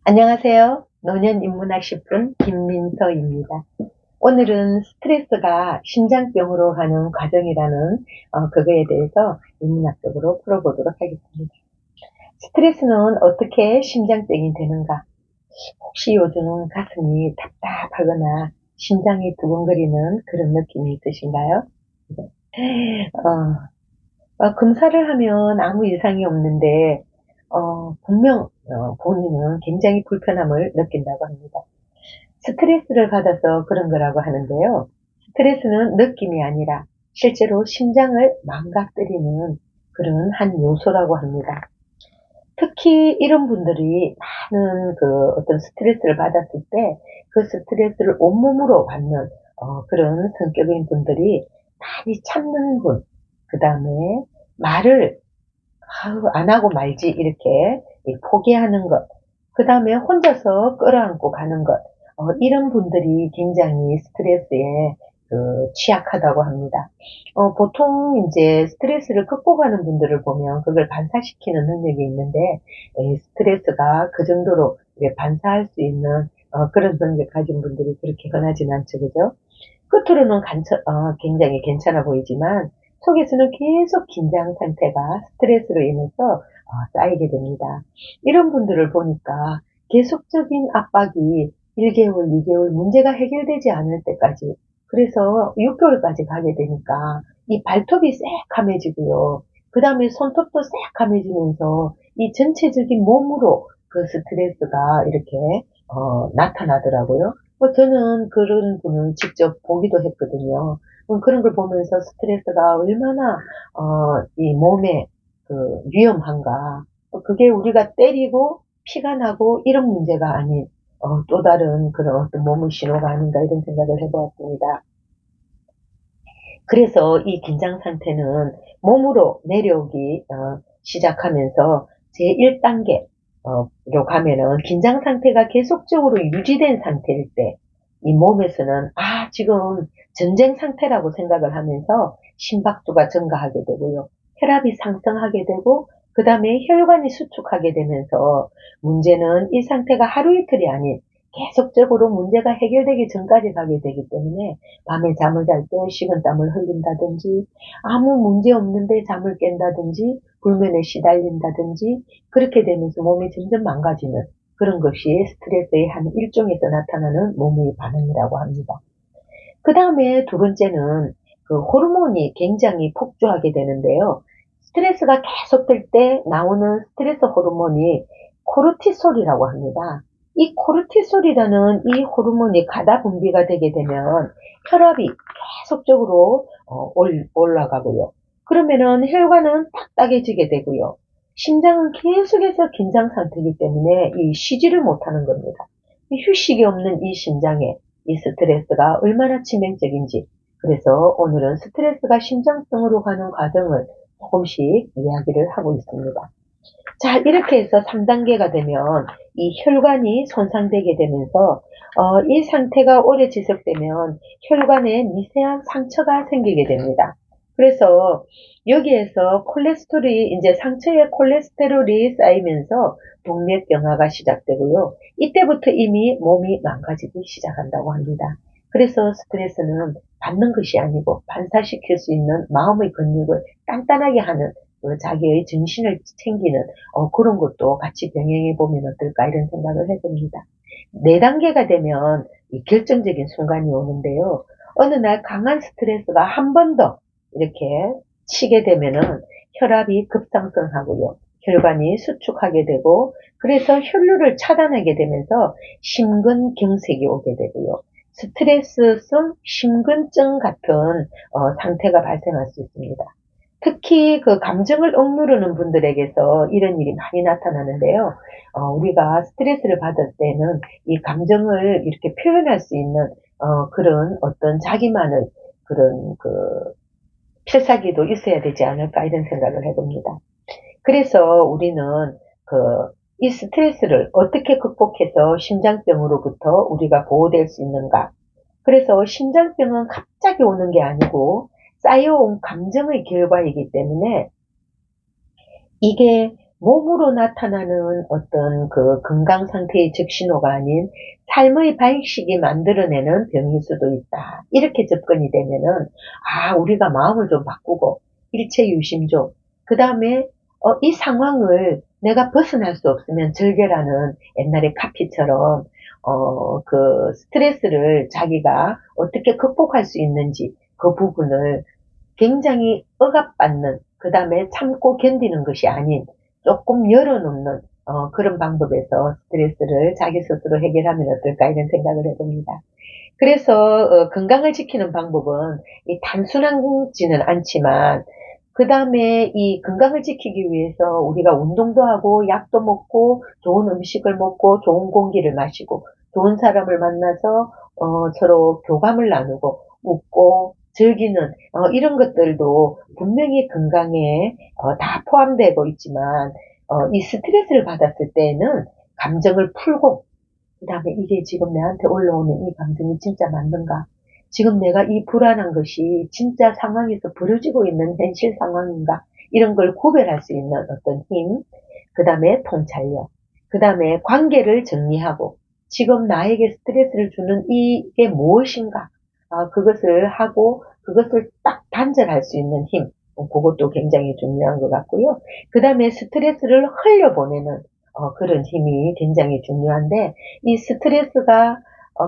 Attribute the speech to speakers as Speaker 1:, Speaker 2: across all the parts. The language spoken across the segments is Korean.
Speaker 1: 안녕하세요. 노년인문학 10분 김민서입니다. 오늘은 스트레스가 심장병으로 가는 과정이라는 그거에 대해서 인문학적으로 풀어보도록 하겠습니다. 스트레스는 어떻게 심장병이 되는가? 혹시 요즘 가슴이 답답하거나 심장이 두근거리는 그런 느낌이 있으신가요? 검사를 하면 아무 이상이 없는데 분명 본인은 굉장히 불편함을 느낀다고 합니다. 스트레스를 받아서 그런 거라고 하는데요. 스트레스는 느낌이 아니라 실제로 심장을 망가뜨리는 그런 한 요소라고 합니다. 특히 이런 분들이 많은 어떤 스트레스를 받았을 때 그 스트레스를 온몸으로 받는 그런 성격인 분들이 많이 참는 분, 그 다음에 말을 안 하고 말지 이렇게 포기하는 것, 그 다음에 혼자서 끌어안고 가는 것, 이런 분들이 굉장히 스트레스에 취약하다고 합니다. 보통 이제 스트레스를 극복하는 분들을 보면 그걸 반사시키는 능력이 있는데, 스트레스가 그 정도로 반사할 수 있는 그런 능력 가진 분들이 그렇게 흔하진 않죠, 그죠? 겉으로는 굉장히 괜찮아 보이지만 속에서는 계속 긴장 상태가 스트레스로 인해서 쌓이게 됩니다. 이런 분들을 보니까 계속적인 압박이 1개월, 2개월 문제가 해결되지 않을 때까지, 그래서 6개월까지 가게 되니까 이 발톱이 새카매지고요. 그 다음에 손톱도 새카매지면서 이 전체적인 몸으로 그 스트레스가 이렇게 나타나더라고요. 저는 그런 분을 직접 보기도 했거든요. 그런 걸 보면서 스트레스가 얼마나 이 몸에 위험한가. 그게 우리가 때리고 피가 나고 이런 문제가 아닌 또 다른 그런 어떤 몸의 신호가 아닌가 이런 생각을 해보았습니다. 그래서 이 긴장 상태는 몸으로 내려오기 시작하면서 제1단계 로 가면은 긴장 상태가 계속적으로 유지된 상태일 때 이 몸에서는 지금 전쟁 상태라고 생각을 하면서 심박수가 증가하게 되고요. 혈압이 상승하게 되고 그 다음에 혈관이 수축하게 되면서 문제는 이 상태가 하루 이틀이 아닌 계속적으로 문제가 해결되기 전까지 가게 되기 때문에 밤에 잠을 잘 때 식은땀을 흘린다든지 아무 문제 없는데 잠을 깬다든지 불면에 시달린다든지 그렇게 되면서 몸이 점점 망가지는 그런 것이 스트레스의 한 일종에서 나타나는 몸의 반응이라고 합니다. 그 다음에 두 번째는 그 호르몬이 굉장히 폭주하게 되는데요. 스트레스가 계속될 때 나오는 스트레스 호르몬이 코르티솔이라고 합니다. 이 코르티솔이라는 이 호르몬이 가다 분비가 되게 되면 혈압이 계속적으로 올라가고요. 그러면은 혈관은 딱딱해지게 되고요. 심장은 계속해서 긴장 상태이기 때문에 이 쉬지를 못하는 겁니다. 휴식이 없는 이 심장에 이 스트레스가 얼마나 치명적인지, 그래서 오늘은 스트레스가 심장병으로 가는 과정을 조금씩 이야기를 하고 있습니다. 자, 이렇게 해서 3단계가 되면 이 혈관이 손상되게 되면서 이 상태가 오래 지속되면 혈관에 미세한 상처가 생기게 됩니다. 그래서 여기에서 콜레스테롤이 이제 상처에 콜레스테롤이 쌓이면서 동맥경화가 시작되고요. 이때부터 이미 몸이 망가지기 시작한다고 합니다. 그래서 스트레스는 받는 것이 아니고 반사시킬 수 있는 마음의 근육을 단단하게 하는 자기의 정신을 챙기는 그런 것도 같이 병행해 보면 어떨까 이런 생각을 해봅니다. 4단계가 되면 이 결정적인 순간이 오는데요. 어느 날 강한 스트레스가 한 번 더 이렇게 치게 되면은 혈압이 급상승하고요. 혈관이 수축하게 되고 그래서 혈류를 차단하게 되면서 심근경색이 오게 되고요. 스트레스성 심근증 같은 상태가 발생할 수 있습니다. 특히 그 감정을 억누르는 분들에게서 이런 일이 많이 나타나는데요. 우리가 스트레스를 받을 때는 이 감정을 이렇게 표현할 수 있는 그런 어떤 자기만의 그런 필사기도 있어야 되지 않을까 이런 생각을 해봅니다. 그래서 우리는 이 스트레스를 어떻게 극복해서 심장병으로부터 우리가 보호될 수 있는가. 그래서 심장병은 갑자기 오는 게 아니고 쌓여온 감정의 결과이기 때문에 이게 몸으로 나타나는 어떤 그 건강 상태의 적신호가 아닌 삶의 방식이 만들어내는 병일 수도 있다. 이렇게 접근이 되면은, 우리가 마음을 좀 바꾸고, 일체유심조, 그 다음에, 이 상황을 내가 벗어날 수 없으면 절개라는 옛날에 카피처럼, 스트레스를 자기가 어떻게 극복할 수 있는지 그 부분을 굉장히 억압받는, 그 다음에 참고 견디는 것이 아닌 조금 열어놓는 그런 방법에서 스트레스를 자기 스스로 해결하면 어떨까 이런 생각을 해봅니다. 그래서 건강을 지키는 방법은 이 단순하지는 않지만 그 다음에 이 건강을 지키기 위해서 우리가 운동도 하고 약도 먹고 좋은 음식을 먹고 좋은 공기를 마시고 좋은 사람을 만나서 서로 교감을 나누고 웃고 즐기는 이런 것들도 분명히 건강에 다 포함되고 있지만 이 스트레스를 받았을 때에는 감정을 풀고 그 다음에 이게 지금 내한테 올라오는 이 감정이 진짜 맞는가? 지금 내가 이 불안한 것이 진짜 상황에서 벌어지고 있는 현실 상황인가? 이런 걸 구별할 수 있는 어떤 힘, 그 다음에 통찰력, 그 다음에 관계를 정리하고 지금 나에게 스트레스를 주는 이게 무엇인가? 그것을 하고 그것을 딱 단절할 수 있는 힘, 그것도 굉장히 중요한 것 같고요. 그 다음에 스트레스를 흘려보내는 그런 힘이 굉장히 중요한데 이 스트레스가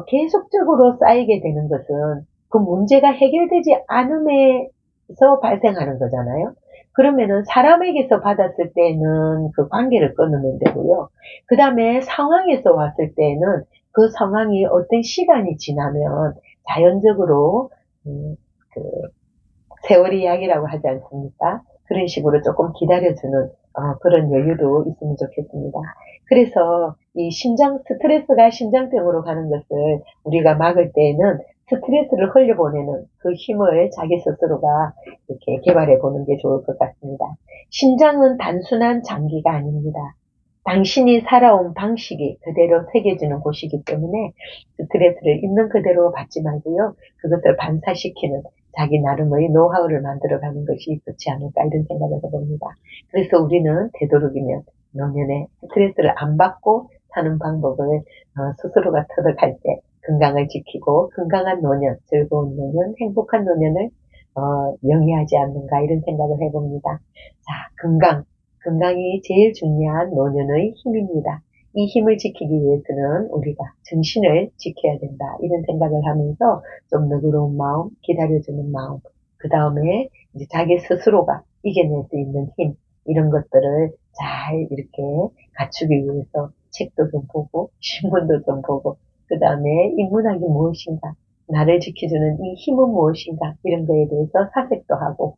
Speaker 1: 계속적으로 쌓이게 되는 것은 그 문제가 해결되지 않음에서 발생하는 거잖아요. 그러면은 사람에게서 받았을 때는 그 관계를 끊으면 되고요. 그 다음에 상황에서 왔을 때는 그 상황이 어떤 시간이 지나면 자연적으로 그 세월이 약이라고 하지 않습니까? 그런 식으로 조금 기다려주는 그런 여유도 있으면 좋겠습니다. 그래서 이 스트레스가 심장병으로 가는 것을 우리가 막을 때에는 스트레스를 흘려보내는 그 힘을 자기 스스로가 이렇게 개발해 보는 게 좋을 것 같습니다. 심장은 단순한 장기가 아닙니다. 당신이 살아온 방식이 그대로 새겨지는 곳이기 때문에 스트레스를 있는 그대로 받지 말고요. 그것을 반사시키는 자기 나름의 노하우를 만들어가는 것이 좋지 않을까 이런 생각을 해봅니다. 그래서 우리는 되도록이면 노년에 스트레스를 안 받고 사는 방법을 스스로가 터득할 때 건강을 지키고 건강한 노년, 즐거운 노년, 행복한 노년을 영위하지 않는가 이런 생각을 해봅니다. 자, 건강이 제일 중요한 노년의 힘입니다. 이 힘을 지키기 위해서는 우리가 정신을 지켜야 된다. 이런 생각을 하면서 좀 너그러운 마음, 기다려주는 마음, 그 다음에 이제 자기 스스로가 이겨낼 수 있는 힘, 이런 것들을 잘 이렇게 갖추기 위해서 책도 좀 보고, 신문도 좀 보고, 그 다음에 인문학이 무엇인가, 나를 지켜주는 이 힘은 무엇인가, 이런 거에 대해서 사색도 하고,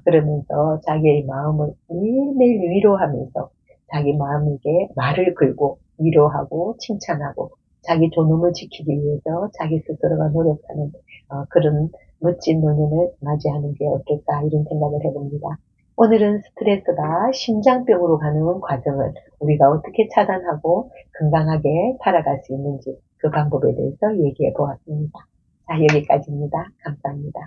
Speaker 1: 그러면서 자기의 마음을 매일매일 위로하면서 자기 마음에게 말을 걸고 위로하고 칭찬하고 자기 존엄을 지키기 위해서 자기 스스로가 노력하는 그런 멋진 노년을 맞이하는 게 어떨까 이런 생각을 해봅니다. 오늘은 스트레스가 심장병으로 가는 과정을 우리가 어떻게 차단하고 건강하게 살아갈 수 있는지 그 방법에 대해서 얘기해 보았습니다. 자, 여기까지입니다. 감사합니다.